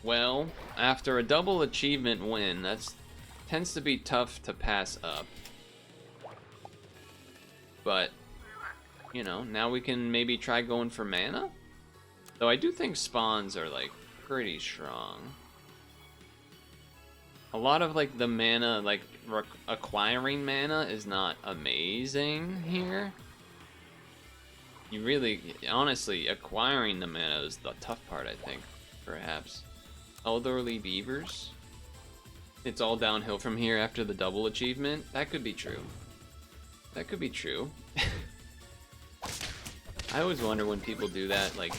Well, after a double achievement win, that's tends to be tough to pass up. But, you know, now we can maybe try going for mana? Though I do think spawns are, like, pretty strong. A lot of, like, the mana, like, acquiring mana is not amazing here. You really, honestly, acquiring the mana is the tough part, I think, perhaps. Elderly beavers? It's all downhill from here after the double achievement? That could be true. That could be true. I always wonder when people do that, like,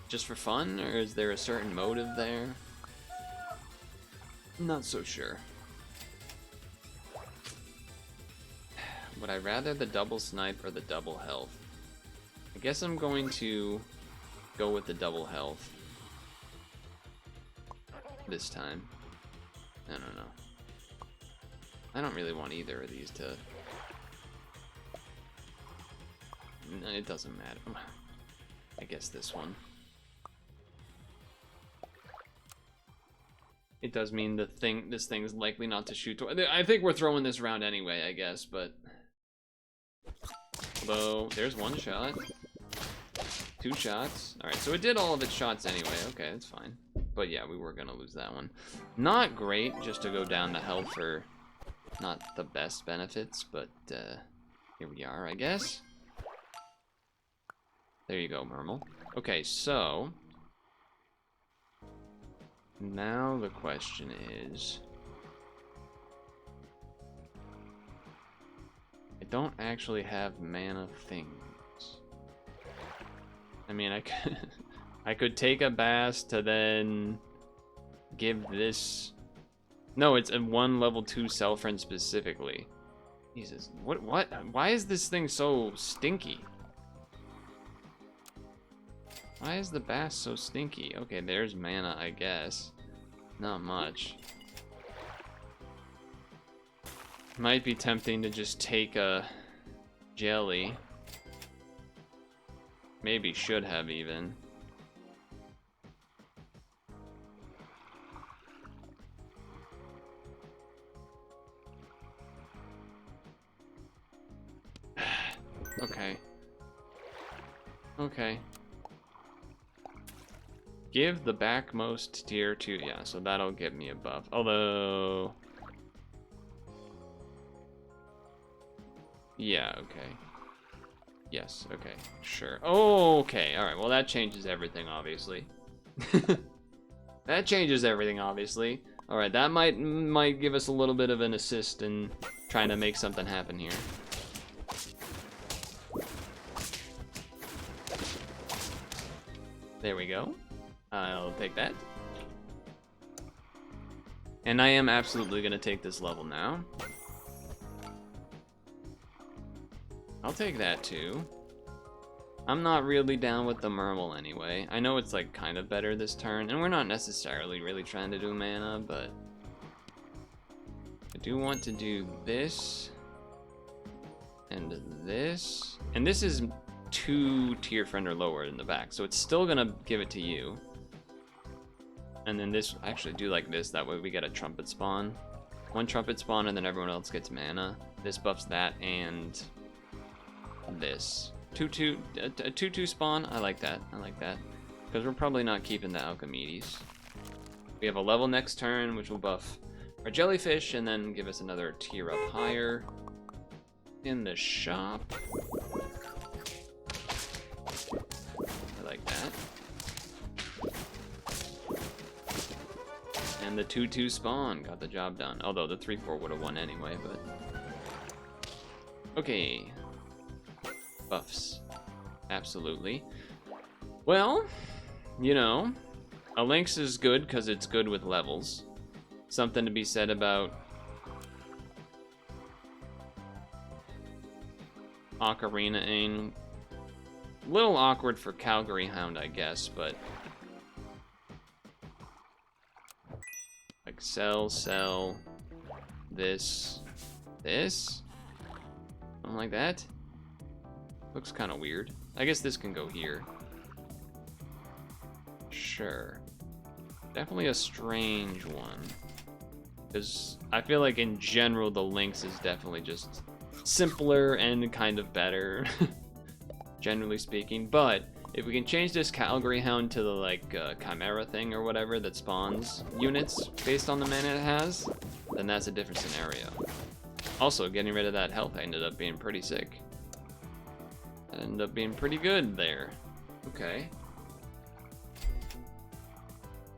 just for fun, or is there a certain motive there? I'm not so sure. Would I rather the double snipe or the double health? I guess I'm going to go with the double health this time. I don't know. I don't really want either of these to... No, it doesn't matter. I guess this one. It does mean this thing's likely not to shoot. I think we're throwing this round anyway, I guess, but... Although, there's one shot. 2 shots. Alright, so it did all of its shots anyway. Okay, that's fine. But yeah, we were gonna lose that one. Not great, just to go down the health for not the best benefits, but here we are, I guess. There you go, Mermal. Okay, so... now the question is... I don't actually have mana things. I mean, I could take a bass to then give this... No, it's a 1 level 2 self-friend specifically. Jesus, what? Why is this thing so stinky? Why is the bass so stinky? Okay, there's mana, I guess. Not much. Might be tempting to just take a jelly. Maybe should have even. Okay. Okay. Give the backmost tier 2. Yeah, so that'll get me a buff. Although... yeah, okay. Yes, okay, sure. Oh, okay, alright, well that changes everything, obviously. That changes everything, obviously. Alright, that might give us a little bit of an assist in trying to make something happen here. There we go. I'll take that. And I am absolutely gonna take this level now. I'll take that too. I'm not really down with the Mermal anyway. I know it's like kind of better this turn, and we're not necessarily really trying to do mana, but I do want to do this and this. And this is 2 tier friend or lower in the back, so it's still gonna give it to you. And then this, actually do like this, that way we get a trumpet spawn. 1 trumpet spawn and then everyone else gets mana. This buffs that and this. 2/2 spawn, I like that, Because we're probably not keeping the Alchemedes. We have a level next turn, which will buff our jellyfish and then give us another tier up higher in the shop. I like that. And the 2/2 spawn got the job done. Although the 3/4 would have won anyway, but... okay. Buffs. Absolutely. Well, you know, a Lynx is good because it's good with levels. Something to be said about Ocarina-ing. Little awkward for Calgary Hound, I guess, but... like, sell, this, something like that. Looks kind of weird. I guess this can go here. sure. Definitely a strange one. Because I feel like in general the Lynx is definitely just simpler and kind of better, generally speaking. But if we can change this Calgary Hound to the like Chimera thing or whatever that spawns units based on the mana it has, then that's a different scenario. Also, getting rid of that health ended up being pretty sick. It ended up being pretty good there. Okay.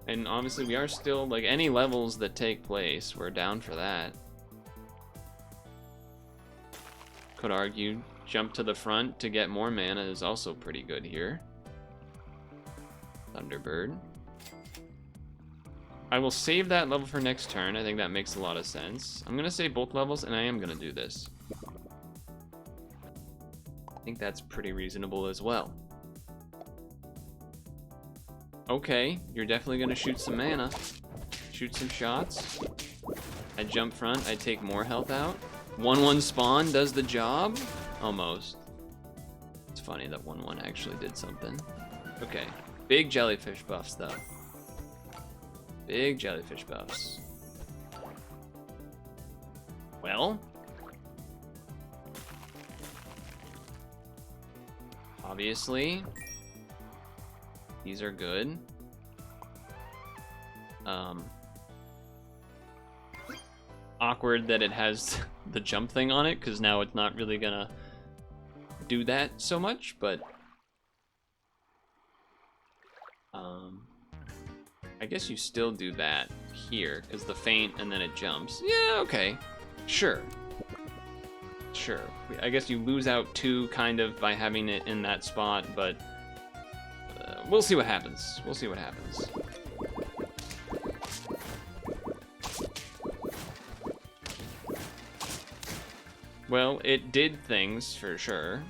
And obviously we are still, like, any levels that take place, we're down for that. Could argue jump to the front to get more mana is also pretty good here. Thunderbird. I will save that level for next turn. I think that makes a lot of sense. I'm gonna save both levels, and I am gonna do this. I think that's pretty reasonable as well. Okay, you're definitely gonna shoot some mana. Shoot some shots. I jump front, I take more health out. 1/1 spawn does the job? Almost. It's funny that 1/1 actually did something. Okay, big jellyfish buffs though. Big jellyfish buffs. Well, obviously, these are good. Awkward that it has the jump thing on it, because now it's not really gonna do that so much, but I guess you still do that here, because the feint and then it jumps. Yeah, okay. Sure. Sure. I guess you lose out 2 kind of by having it in that spot, but we'll see what happens. We'll see what happens. Well, it did things for sure.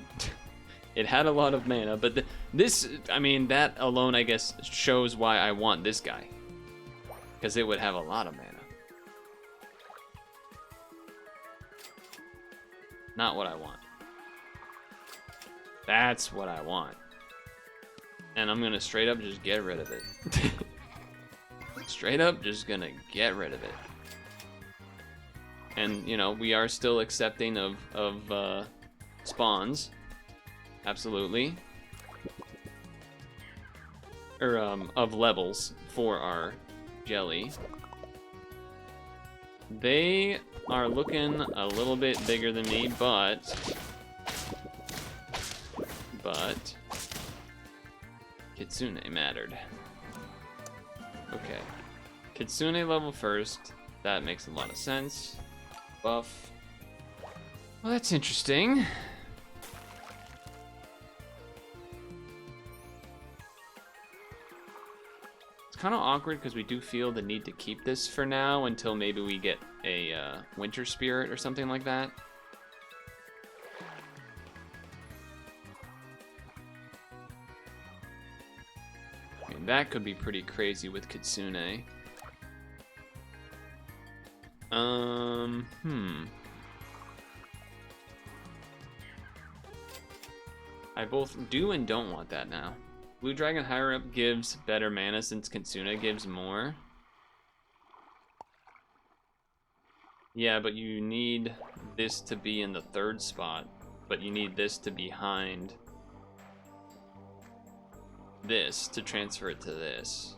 It had a lot of mana, but this, I mean, that alone, I guess, shows why I want this guy. Because it would have a lot of mana. Not what I want. That's what I want. And I'm gonna straight up just get rid of it. Straight up just gonna get rid of it. And, you know, we are still accepting of spawns. Absolutely. Or, of levels for our jelly. They are looking a little bit bigger than me, but Kitsune mattered. Okay. Kitsune level first. That makes a lot of sense. Buff. Well, that's interesting. It's kind of awkward because we do feel the need to keep this for now until maybe we get a winter spirit or something like that. I mean, that could be pretty crazy with Kitsune. I both do and don't want that now. Blue Dragon higher up gives better mana since Kitsune gives more. Yeah, but you need this to be in the 3rd spot, but you need this to be behind this to transfer it to this.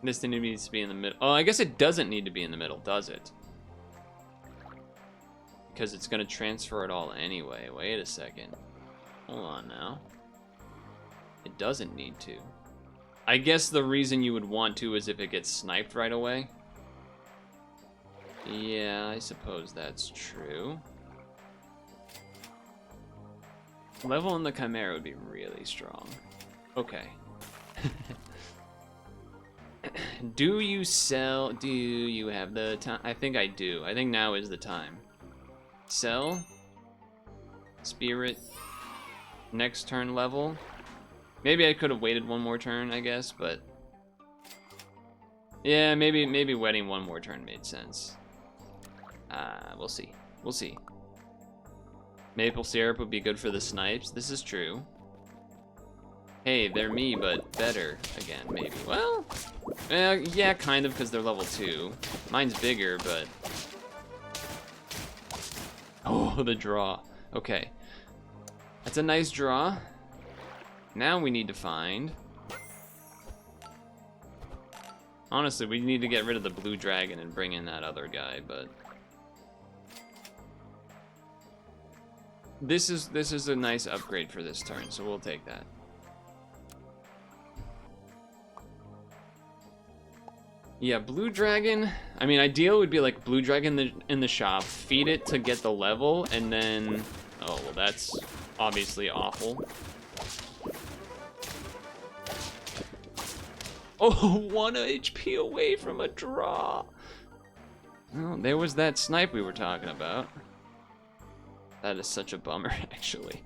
This needs to be in the middle. Oh, I guess it doesn't need to be in the middle, does it? Because it's going to transfer it all anyway. Wait a second. Hold on now. It doesn't need to. I guess the reason you would want to is if it gets sniped right away. Yeah, I suppose that's true. Level in the Chimera would be really strong. Okay. Do you sell? Do you have the time? I think I do. I think now is the time. Sell. Spirit. Next turn level. Maybe I could have waited one more turn, I guess, but yeah, maybe waiting one more turn made sense. We'll see. We'll see. Maple syrup would be good for the snipes. This is true. Hey, they're me, but better again, maybe. Well, yeah, kind of, because they're level 2. Mine's bigger, but... Oh, the draw. Okay. That's a nice draw. Now we need to find... Honestly, we need to get rid of the blue dragon and bring in that other guy, but... This is a nice upgrade for this turn, so we'll take that. Yeah, blue dragon. I mean, ideal would be like blue dragon in the shop, feed it to get the level, and then... Oh, well, that's obviously awful. Oh, 1 HP away from a draw. Oh, there was that snipe we were talking about. That is such a bummer, actually.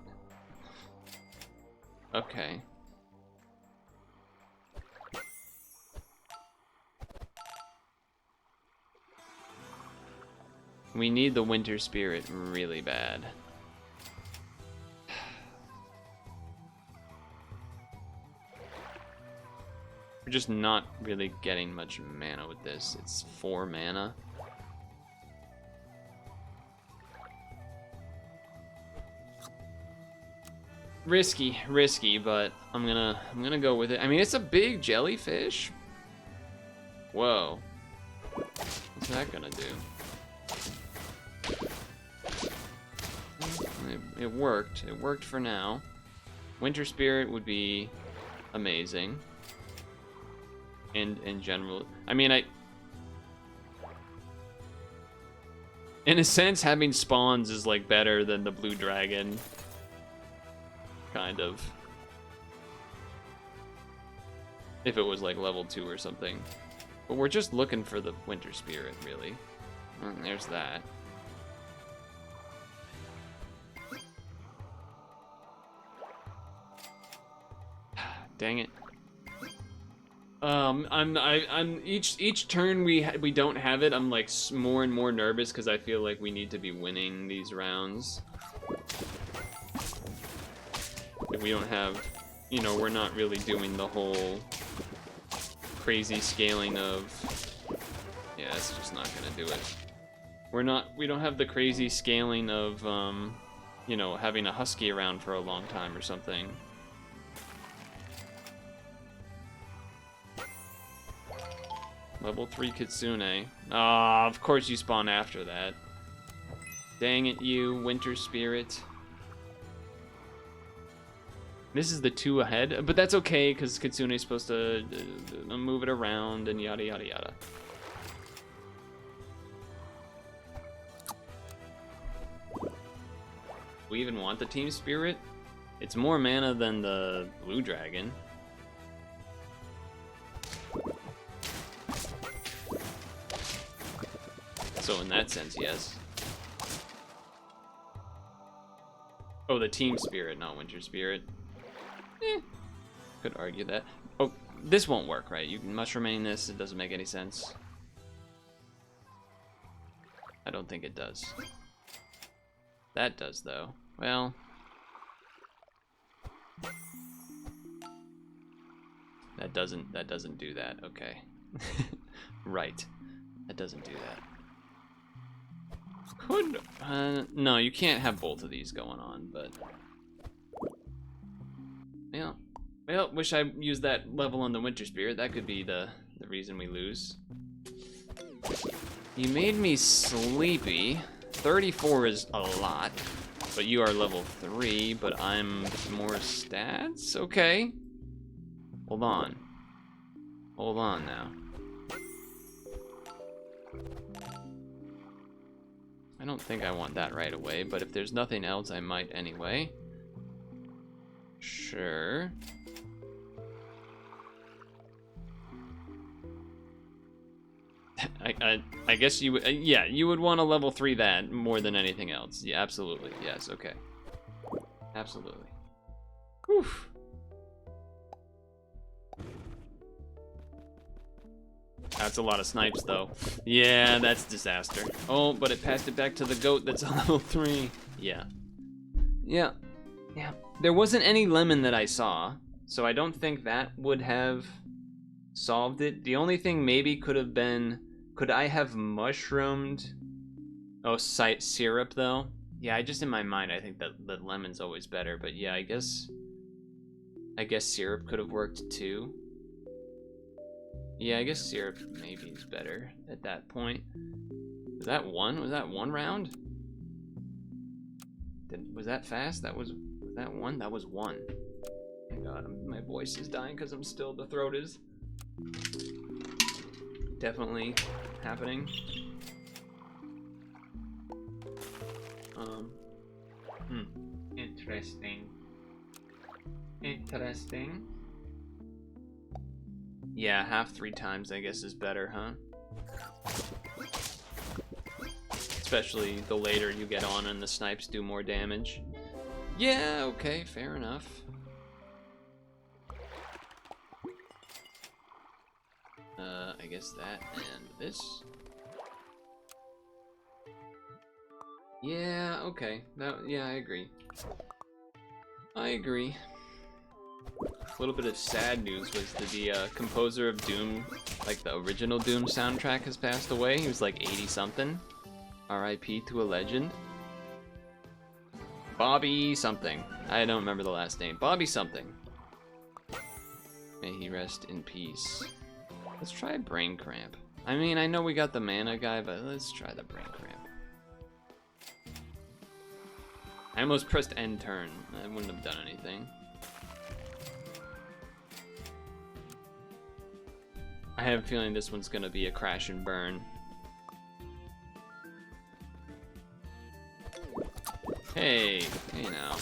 Okay. We need the winter spirit really bad. We're just not really getting much mana with this. It's 4 mana. Risky, but I'm gonna go with it. I mean, it's a big jellyfish. Whoa. What's that gonna do? It worked. It worked for now. Winter Spirit would be amazing. And in general, I mean, in a sense, having spawns is like better than the blue dragon. Kind of. If it was like level 2 or something. But we're just looking for the winter spirit, really. And there's that. Dang it. I'm each turn we don't have it, I'm like more and more nervous because I feel like we need to be winning these rounds. If we don't have, you know, we're not really doing the whole crazy scaling of, yeah, it's just not gonna do it. We don't have the crazy scaling of, you know, having a husky around for a long time or something. Level 3 Kitsune. Ah, of course you spawn after that. Dang it, you, Winter Spirit. This is the 2 ahead, but that's okay, because Kitsune is supposed to move it around and yada yada yada. We even want the Team Spirit? It's more mana than the Blue Dragon. So in that sense, yes. Oh, the Team Spirit, not Winter Spirit. Could argue that. Oh, this won't work, right? You can mushrooming this, it doesn't make any sense. I don't think it does. That does, though. Well... That doesn't do that, okay. Right. That doesn't do that. Could, no, you can't have both of these going on, but... Yeah. Well, wish I used that level on the Winter Spirit. That could be the reason we lose. You made me sleepy. 34 is a lot, but you are level 3, but I'm more stats? Okay. Hold on. Hold on now. I don't think I want that right away, but if there's nothing else, I might anyway. Sure. I guess you would, yeah, you would want to level 3 that more than anything else. Yeah, absolutely. Yes, okay. Absolutely. Whew. That's a lot of snipes, though. Yeah, that's disaster. Oh, but it passed it back to the goat that's on level 3. Yeah. Yeah. Yeah. There wasn't any lemon that I saw, so I don't think that would have solved it. The only thing maybe could have been, could I have mushroomed? Oh, syrup, though? Yeah, I just in my mind, I think that the lemon's always better, but yeah, I guess syrup could have worked too. Yeah, I guess syrup maybe is better at that point. Was that one? Was that one round? Was that fast? Was that one? That was one. Oh God, my voice is dying because the throat is definitely happening. Interesting. Interesting. Yeah, half 3 times I guess is better, huh? Especially the later you get on and the snipes do more damage. Yeah, okay, fair enough. I guess that and this. Yeah, okay. Yeah, I agree. I agree. A little bit of sad news was that the composer of Doom, like the original Doom soundtrack, has passed away. He was like 80-something. R.I.P. to a legend. Bobby something. I don't remember the last name. Bobby something. May he rest in peace. Let's try Brain Cramp. I mean, I know we got the mana guy, but let's try the Brain Cramp. I almost pressed end turn. I wouldn't have done anything. I have a feeling this one's gonna be a crash and burn. Hey now.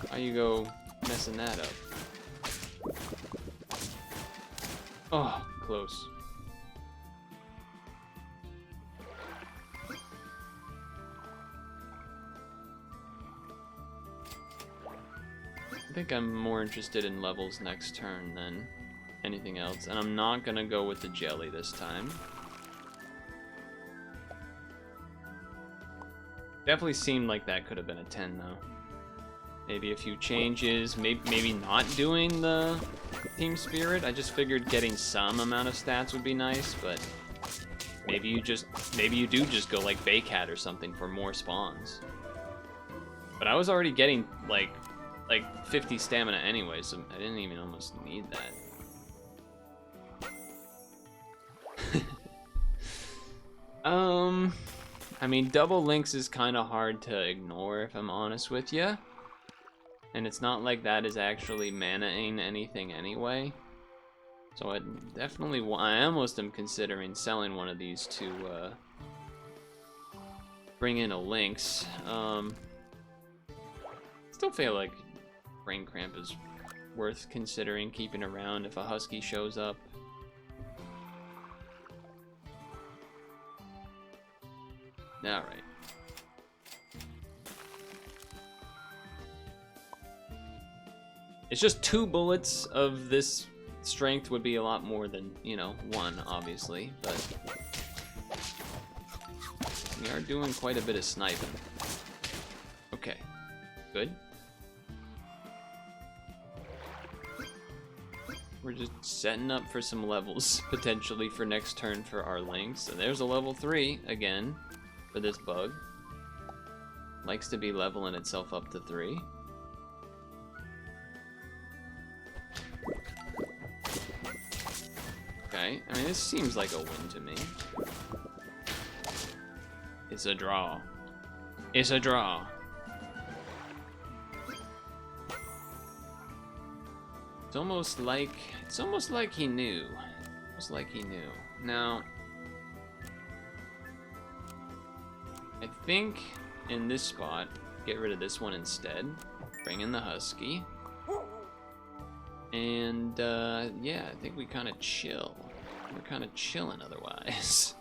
Why you go messing that up? Oh, close. I think I'm more interested in levels next turn than anything else, and I'm not gonna go with the jelly this time. Definitely seemed like that could have been a 10 though. Maybe a few changes, maybe not doing the Team Spirit. I just figured getting some amount of stats would be nice, but maybe you do just go like Baycat or something for more spawns. But I was already getting like 50 stamina anyway, so I didn't even almost need that. I mean, double links is kind of hard to ignore, if I'm honest with you. And it's not like that is actually mana-ing anything anyway. So I almost am considering selling one of these to bring in a Lynx. Still feel like Brain Cramp is worth considering keeping around if a Husky shows up. Alright. It's just 2 bullets of this strength would be a lot more than, you know, 1, obviously, but we are doing quite a bit of sniping. Okay, good. We're just setting up for some levels, potentially, for next turn for our Lynx. And there's a level 3, again, for this bug. Likes to be leveling itself up to 3. Okay, I mean, this seems like a win to me. It's a draw. It's a draw. It's almost like he knew. Almost like he knew. Now, I think in this spot, get rid of this one instead. Bring in the Husky. And, yeah, I think we kind of chill. We're kind of chilling otherwise.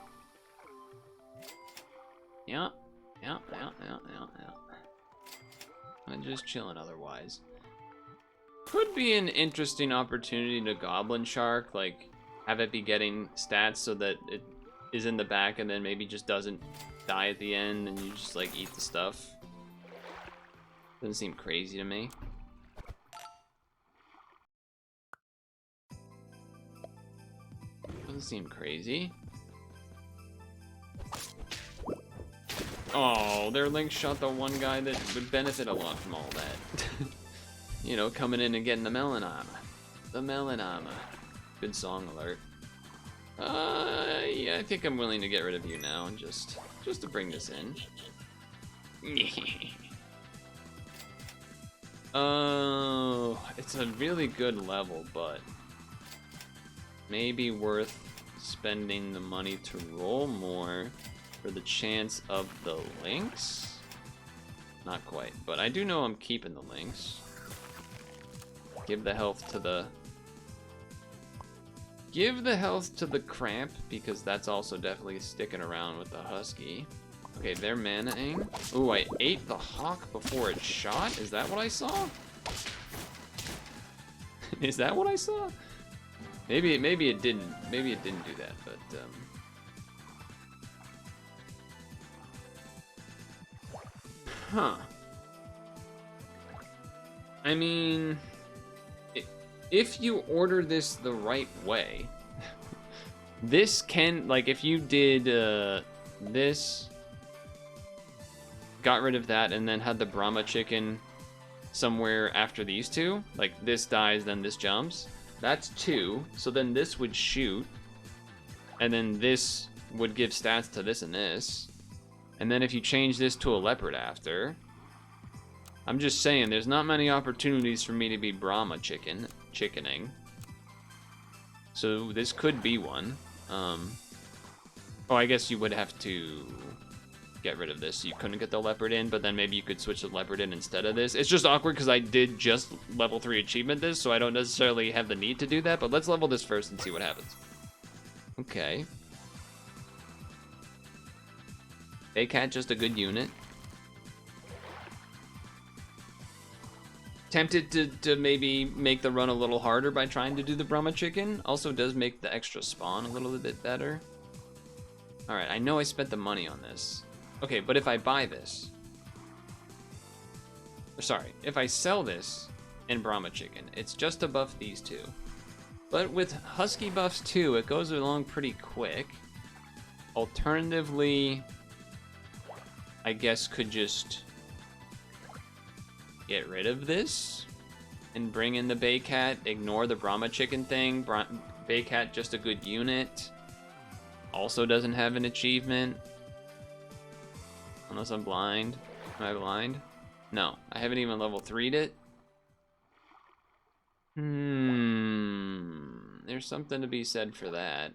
Yeah. I'm just chilling otherwise. Could be an interesting opportunity to Goblin Shark, like, have it be getting stats so that it is in the back and then maybe just doesn't die at the end and you just like eat the stuff. Doesn't seem crazy to me. Doesn't seem crazy. Oh, their link shot the one guy that would benefit a lot from all that. You know, coming in and getting the melon armor. The melon armor. Good song alert. Yeah, I think I'm willing to get rid of you now and just to bring this in. Oh, it's a really good level, but maybe worth spending the money to roll more for the chance of the links? Not quite, but I do know I'm keeping the links. Give the health to the cramp, because that's also definitely sticking around with the husky. Okay, they're mana-ing. Ooh, I ate the hawk before it shot? Is that what I saw? Is that what I saw? Maybe it didn't do that, but huh. I mean, if you order this the right way, this can, like, if you did this, got rid of that, and then had the Brahma chicken somewhere after these two, like this dies, then this jumps, that's 2, so then this would shoot, and then this would give stats to this and this, and then if you change this to a leopard after, I'm just saying, there's not many opportunities for me to be Brahma chickening. So this could be one. Oh, I guess you would have to get rid of this. You couldn't get the leopard in, but then maybe you could switch the leopard in instead of this. It's just awkward because I did just level 3 achievement this, so I don't necessarily have the need to do that, but let's level this first and see what happens. Okay. A-Cat, just a good unit. Tempted to maybe make the run a little harder by trying to do the Brahma chicken. Also does make the extra spawn a little bit better. Alright, I know I spent the money on this. Okay, but if I buy this... Sorry, if I sell this in Brahma chicken, it's just above these two. But with Husky buffs too, it goes along pretty quick. Alternatively, I guess could just get rid of this and bring in the Baycat, ignore the Brahma chicken thing. Baycat, just a good unit. Also doesn't have an achievement. Unless I'm blind. Am I blind? No, I haven't even level 3'd it. There's something to be said for that.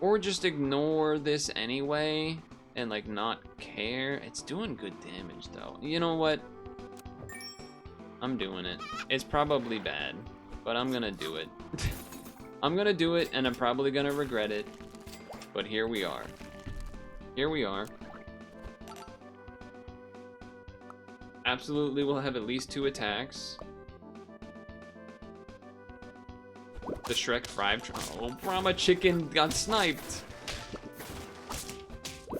Or just ignore this anyway and like not care. It's doing good damage though. You know what? I'm doing it. It's probably bad, but I'm gonna do it. I'm gonna do it and I'm probably gonna regret it. But here we are. Here we are. Absolutely will have at least 2 attacks. The Shrek 5. Oh, Brahma chicken got sniped.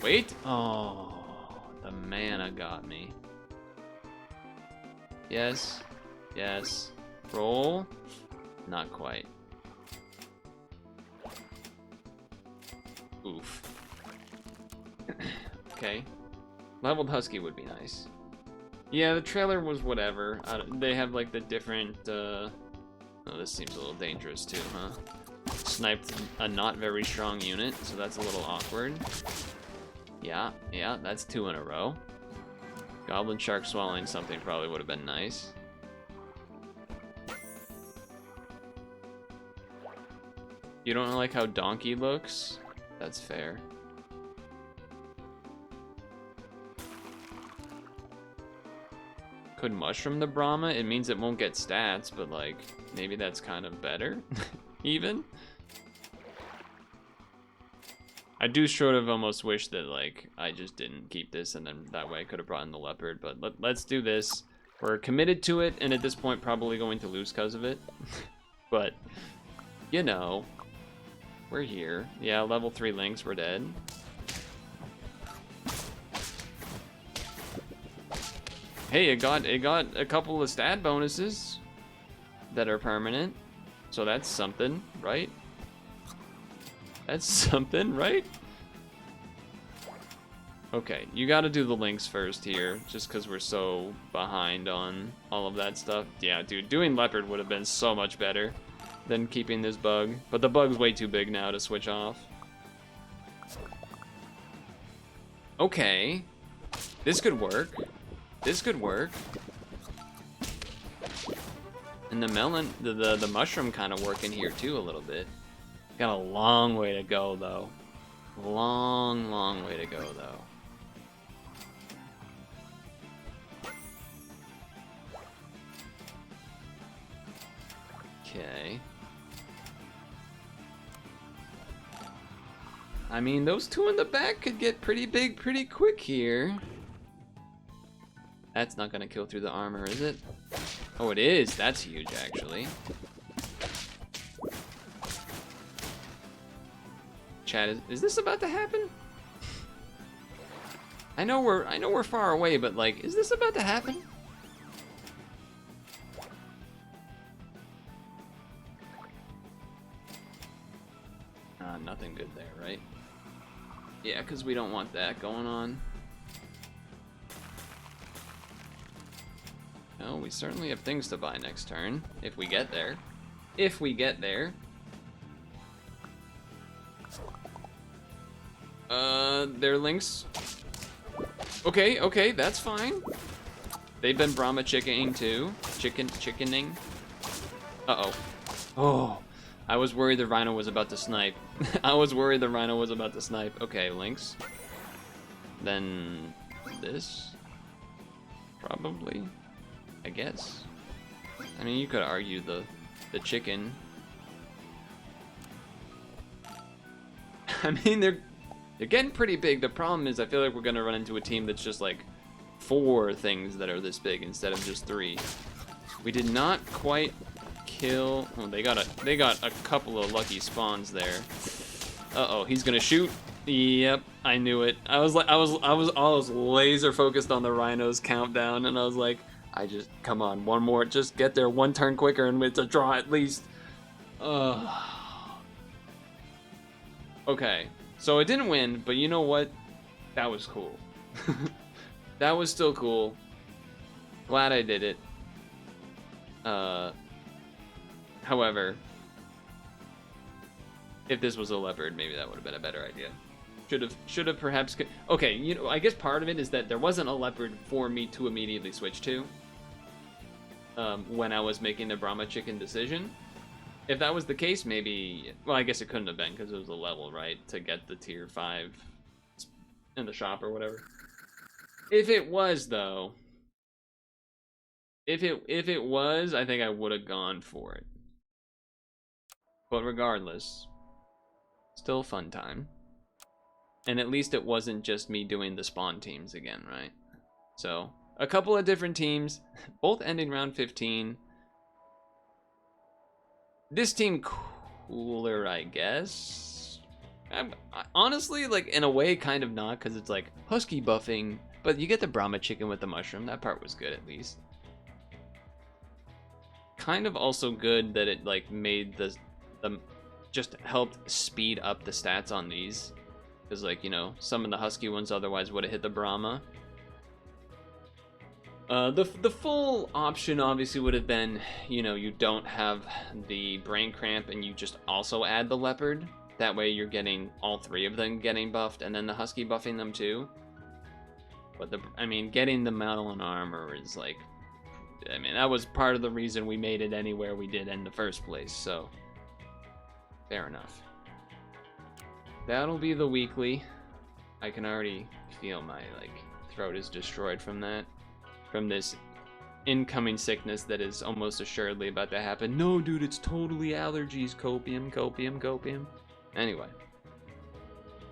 Wait. Oh, the mana got me. Yes. Yes. Roll. Not quite. Oof. Okay. Leveled Husky would be nice. Yeah, the trailer was whatever. They have like the different, oh, this seems a little dangerous too, huh? Sniped a not very strong unit, so that's a little awkward. Yeah, that's 2 in a row. Goblin Shark swallowing something probably would have been nice. You don't like how Donkey looks? That's fair. Could mushroom the Brahma? It means it won't get stats, but like, maybe that's kind of better, even? I do sort of almost wish that like, I just didn't keep this and then that way I could have brought in the leopard, but let's do this. We're committed to it, and at this point probably going to lose because of it. but you know, we're here. Yeah, level 3 lynx, we're dead. Hey, it got a couple of stat bonuses that are permanent, so that's something, right? That's something, right? Okay, you gotta do the links first here, just because we're so behind on all of that stuff. Yeah, dude, doing leopard would have been so much better than keeping this bug. But the bug's way too big now to switch off. Okay, this could work. This could work. And the melon, the mushroom kind of working here too a little bit. Got a long way to go though. Long way to go though. Okay. I mean, those two in the back could get pretty big pretty quick here. That's not gonna kill through the armor, is it? Oh, it is. That's huge, actually. Chat, is this about to happen? I know we're far away, but like, is this about to happen? Nothing good there, right? Yeah, because we don't want that going on. No, we certainly have things to buy next turn, if we get there. If we get there. They're links. Okay, that's fine. They've been Brahma chickening too. Chickening. Uh-oh. Oh, I was worried the rhino was about to snipe. I was worried the rhino was about to snipe. Okay, links. Then this. Probably. I guess. I mean, you could argue the chicken. I mean, they're getting pretty big. The problem is I feel like we're gonna run into a team that's just like 4 things that are this big instead of just 3. We did not quite kill. Oh, they got a couple of lucky spawns there. Uh-oh, he's gonna shoot. Yep, I knew it. I was laser focused on the rhino's countdown, and I was like, come on, one more, just get there 1 turn quicker, and it's a draw at least. Okay, so it didn't win, but you know what? That was cool. That was still cool. Glad I did it. However, if this was a leopard, maybe that would have been a better idea. Should have perhaps. Okay, you know, I guess part of it is that there wasn't a leopard for me to immediately switch to. When I was making the Brahma chicken decision. If that was the case, maybe. Well, I guess it couldn't have been because it was a level, right, to get the tier 5 in the shop or whatever. If it was though, if it was, I think I would have gone for it. But regardless, still a fun time. And at least it wasn't just me doing the spawn teams again, right? So, a couple of different teams, both ending round 15. This team cooler, I guess. Honestly, like, in a way, kind of not, because it's like husky buffing, but you get the Brahma chicken with the mushroom. That part was good, at least. Kind of also good that it, like, made the just helped speed up the stats on these. Because, like, you know, some of the husky ones otherwise would have hit the Brahma. The full option obviously would have been, you know, you don't have the brain cramp and you just also add the leopard. That way you're getting all 3 of them getting buffed and then the husky buffing them too. But I mean, getting the metal and armor is like, I mean, that was part of the reason we made it anywhere we did in the first place, so fair enough. That'll be the weekly. I can already feel my, like, throat is destroyed from that. From this incoming sickness that is almost assuredly about to happen. No, dude, it's totally allergies. Copium. Anyway.